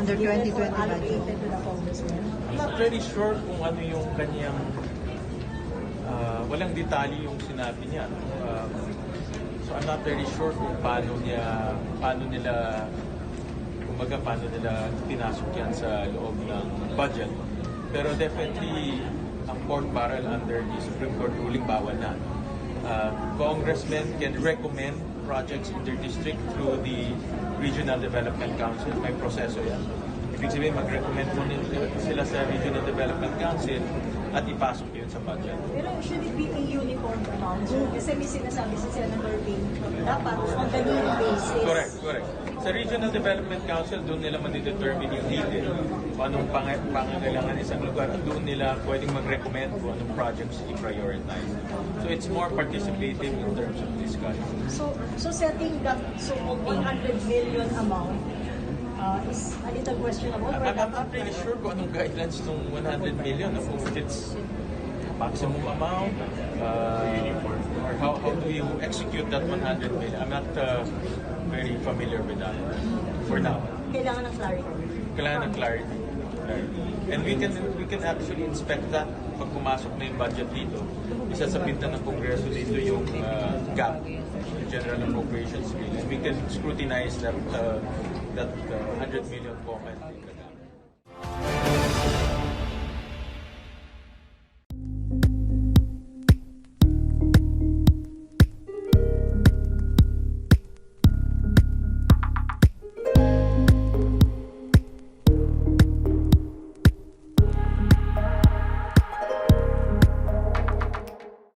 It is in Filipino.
under 2020 budget? Allocated to the congressman? I'm not really sure kung ano yung kanyang walang detalye yung sinabi niya. So I'm not very sure kung paano nila pinasok yan sa loob ng budget. Pero definitely, ang pork barrel under the Supreme Court ruling bawal na. Congressmen can recommend projects in their district through the Regional Development Council. May proseso yan. Ibig sabihin, mag-recommend mo sila sa Regional Development Council at ipasok yun sa budget. Pero should it be a uniform amount? Kasi may sinasabi si Senator Ping, dapat on the need basis. Correct. Sa Regional Development Council, doon nila madidetermine yung needed, kung anong pangangailangan isang lugar, at doon nila pwedeng mag-recommend kung anong projects i-prioritize. So it's more participative in terms of discussion. So setting that 100 million amount is a little questionable. I'm not really sure kung anong guidelines ng 100 million, kung it's maximum amount, or how do you execute that 100 million. I'm not very familiar with that for now. Kailangan ng clarity. And we can actually inspect that pag pumasok na yung budget dito. Isasabit na ng Kongreso dito yung gap, the General Appropriations Bill. And we can scrutinize that 100 million comment.